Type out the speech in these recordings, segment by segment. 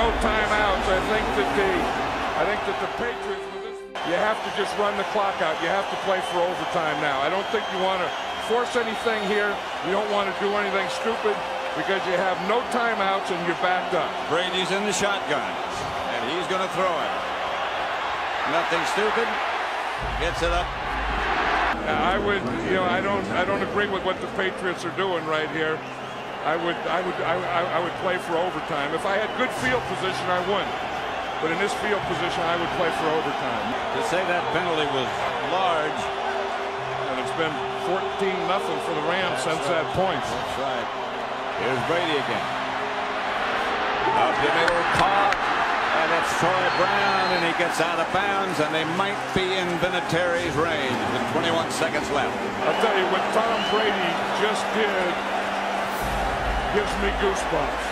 no timeouts. I think that the Patriots, you have to just run the clock out. You have to play for overtime now. I don't think you want to force anything here. You don't want to do anything stupid because you have no timeouts and you're backed up. Brady's in the shotgun, and he's going to throw it. Nothing stupid. Gets it up. I don't agree with what the Patriots are doing right here. I would play for overtime. If I had good field position, I wouldn't. But in this field position, I would play for overtime. To say that penalty was large. And it's been 14-0 for the Rams since that point. That's right. Here's Brady again. Up the middle, caught. And it's Troy Brown, and he gets out of bounds, and they might be in Vinatieri's range with 21 seconds left. I'll tell you, what Tom Brady just did gives me goosebumps.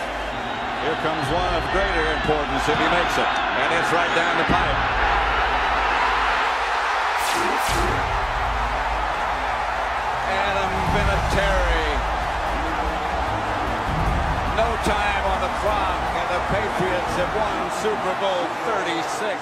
Here comes one of greater importance if he makes it. And it's right down the pipe. Adam Vinatieri. No time on the clock, and the Patriots have won Super Bowl 36.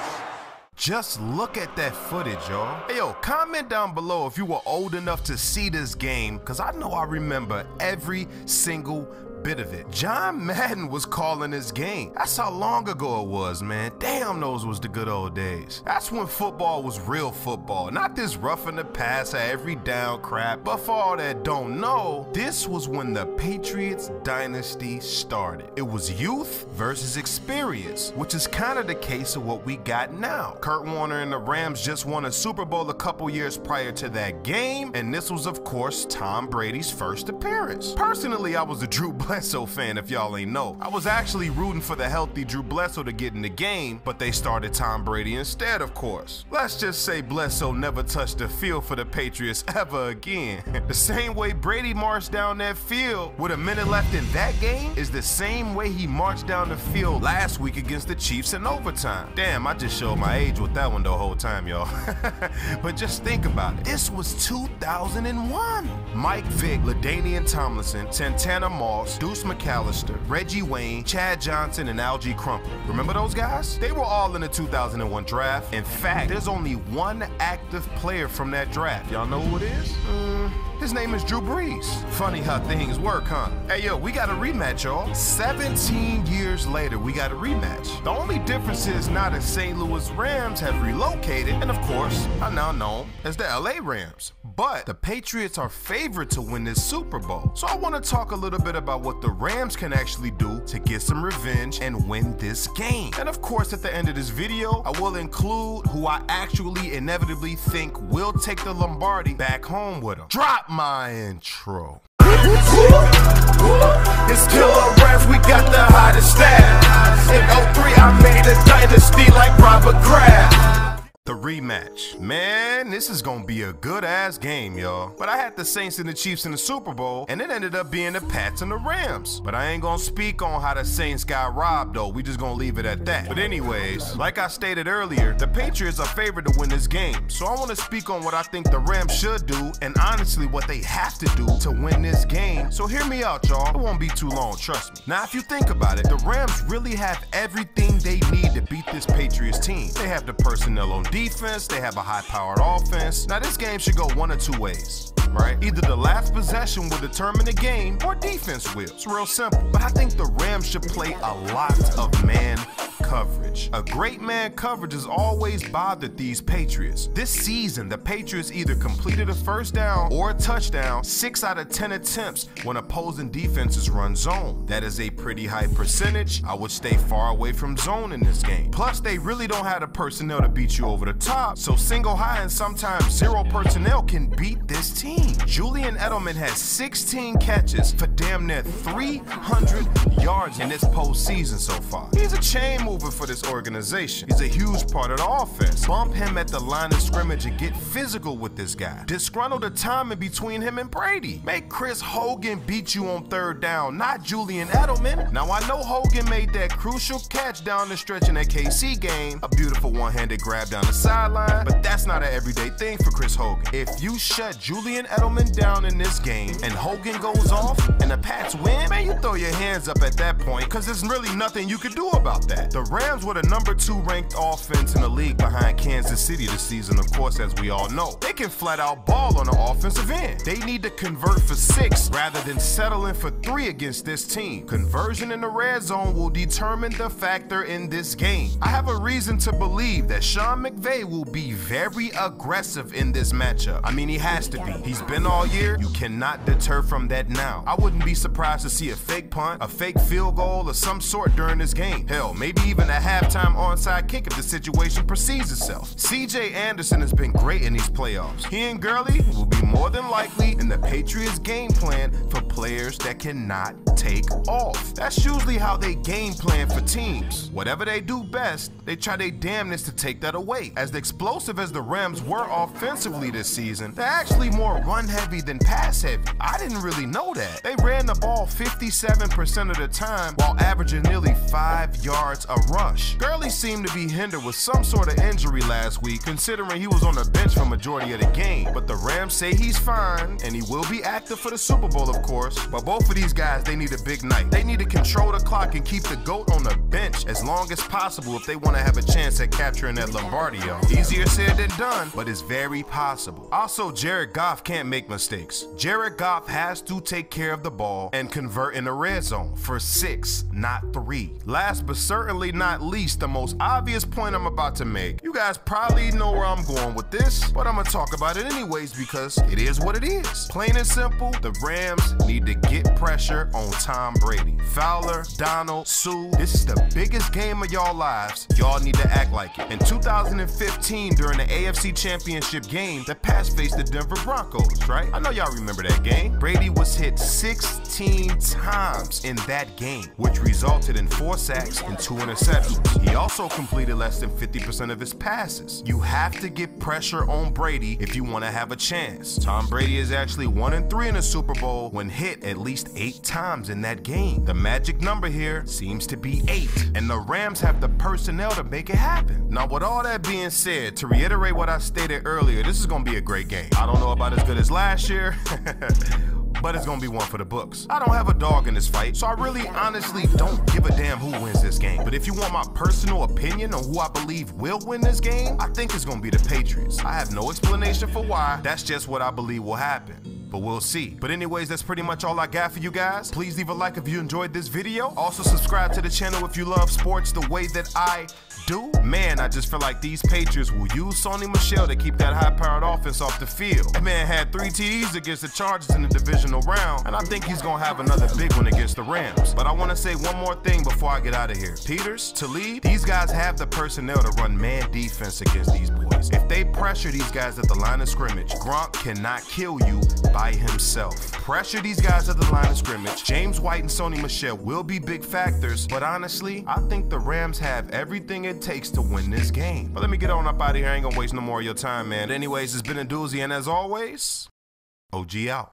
Just look at that footage, y'all. Hey, yo, comment down below if you were old enough to see this game, because I know I remember every single bit of it. John Madden was calling this game. That's how long ago it was, man. Damn, those was the good old days. That's when football was real football, not this roughing the passer every down crap. But for all that don't know, this was when the Patriots dynasty started. It was youth versus experience, which is kind of the case of what we got now. Kurt Warner and the Rams just won a Super Bowl a couple years prior to that game, and this was, of course, Tom Brady's first appearance. Personally, I was a Drew Bledsoe fan, if y'all ain't know. I was actually rooting for the healthy Drew Bledsoe to get in the game, but they started Tom Brady instead, of course. Let's just say Bledsoe never touched the field for the Patriots ever again. The same way Brady marched down that field with a minute left in that game is the same way he marched down the field last week against the Chiefs in overtime. Damn, I just showed my age with that one the whole time, y'all. But just think about it. This was 2001. Mike Vick, LaDainian Tomlinson, Santana Moss, Deuce McAllister, Reggie Wayne, Chad Johnson, and Algie Crumpler. Remember those guys? They were all in the 2001 draft. In fact, there's only one active player from that draft. Y'all know who it is? His name is Drew Brees. Funny how things work, huh? Hey, yo, we got a rematch, y'all. 17 years later, we got a rematch. The only difference is now the St. Louis Rams have relocated and, of course, are now known as the LA Rams. But the Patriots are favored to win this Super Bowl. So I want to talk a little bit about what the Rams can actually do to get some revenge and win this game. And of course, at the end of this video, I will include who I actually inevitably think will take the Lombardi back home with them. Drop my intro. It's Killer Rams, we got the hottest staff. In 03, I made a dynasty like Robert Kraft. The rematch. Man, this is gonna be a good-ass game, y'all. But I had the Saints and the Chiefs in the Super Bowl, and it ended up being the Pats and the Rams. But I ain't gonna speak on how the Saints got robbed, though. We just gonna leave it at that. But anyways, like I stated earlier, the Patriots are favored to win this game. So I wanna speak on what I think the Rams should do, and honestly what they have to do to win this game. So hear me out, y'all. It won't be too long, trust me. Now, if you think about it, the Rams really have everything they need to beat this Patriots team. They have the personnel on defense, they have a high-powered offense. Now this game should go one of two ways, right? Either the last possession will determine the game or defense will. It's real simple. But I think the Rams should play a lot of man coverage. A great man coverage has always bothered these Patriots. This season, the Patriots either completed a first down or a touchdown 6 out of 10 attempts when opposing defenses run zone. That is a pretty high percentage. I would stay far away from zone in this game. Plus, they really don't have the personnel to beat you over the top, so single high and sometimes zero personnel can beat this team. Julian Edelman has 16 catches for damn near 300 yards in this postseason so far. He's a chain mover for this organization. He's a huge part of the offense. Bump him at the line of scrimmage and get physical with this guy. Disgruntle the time in between him and Brady. Make Chris Hogan beat you on third down, not Julian Edelman. Now I know Hogan made that crucial catch down the stretch in that KC game, a beautiful one-handed grab down the side. sideline, but that's not an everyday thing for Chris Hogan. If you shut Julian Edelman down in this game and Hogan goes off and the Pats win, man, you throw your hands up at that point because there's really nothing you can do about that. The Rams were the #2 ranked offense in the league behind Kansas City this season, of course, as we all know. They can flat out ball on the offensive end. They need to convert for 6 rather than settling for 3 against this team. Conversion in the red zone will determine the factor in this game. I have a reason to believe that Sean McVay will be very aggressive in this matchup. I mean, he has to be. He's been all year. You cannot deter from that now. I wouldn't be surprised to see a fake punt, a fake field goal of some sort during this game. Hell, maybe even a halftime onside kick if the situation precedes itself. CJ Anderson has been great in these playoffs. He and Gurley will be more than likely in the Patriots' game plan for players that cannot take off. That's usually how they game plan for teams. Whatever they do best, they try their damnness to take that away. As explosive as the Rams were offensively this season, they're actually more run-heavy than pass-heavy. I didn't really know that. They ran the ball 57% of the time while averaging nearly 5 yards a rush. Gurley seemed to be hindered with some sort of injury last week, considering he was on the bench for majority of the game. But the Rams say he's fine, and he will be active for the Super Bowl, of course. But both of these guys, they need a big night. They need to control the clock and keep the GOAT on the bench as long as possible if they want to have a chance at capturing that Lombardi. Easier said than done, but it's very possible. Also, Jared Goff can't make mistakes. Jared Goff has to take care of the ball and convert in the red zone for 6, not 3. Last but certainly not least, the most obvious point I'm about to make. You guys probably know where I'm going with this, but I'm gonna talk about it anyways because it is what it is. Plain and simple, the Rams need to get pressure on Tom Brady. Fowler, Donald, Sue, this is the biggest game of y'all lives. Y'all need to act like it. In 2015, during the AFC Championship game, the Pats faced the Denver Broncos, right? I know y'all remember that game. Brady was hit 16 times in that game, which resulted in 4 sacks and 2 interceptions. He also completed less than 50% of his passes. You have to get pressure on Brady if you want to have a chance. Tom Brady is actually 1-3 in the Super Bowl when hit at least 8 times in that game. The magic number here seems to be 8, and the Rams have the personnel to make it happen. Now, with all that being said, to reiterate what I stated earlier, this is going to be a great game. I don't know about as good as last year, but it's gonna be one for the books. I don't have a dog in this fight, so I really honestly don't give a damn who wins this game. But if you want my personal opinion on who I believe will win this game, I think it's gonna be the Patriots. I have no explanation for why, that's just what I believe will happen. But we'll see. But anyways, that's pretty much all I got for you guys. Please leave a like if you enjoyed this video. Also subscribe to the channel if you love sports the way that I do. Man, I just feel like these Patriots will use Sony Michel to keep that high-powered offense off the field. That man had 3 TDs against the Chargers in the divisional round, and I think he's gonna have another big one against the Rams. But I wanna say one more thing before I get out of here. Peters, Talib, these guys have the personnel to run man defense against these boys. If they pressure these guys at the line of scrimmage, Gronk cannot kill you by himself. Pressure these guys at the line of scrimmage. James White and Sony Michel will be big factors, but honestly, I think the Rams have everything it takes to win this game. But let me get on up out of here. I ain't gonna waste no more of your time, man. Anyways, it's been a doozy, and as always, OG out.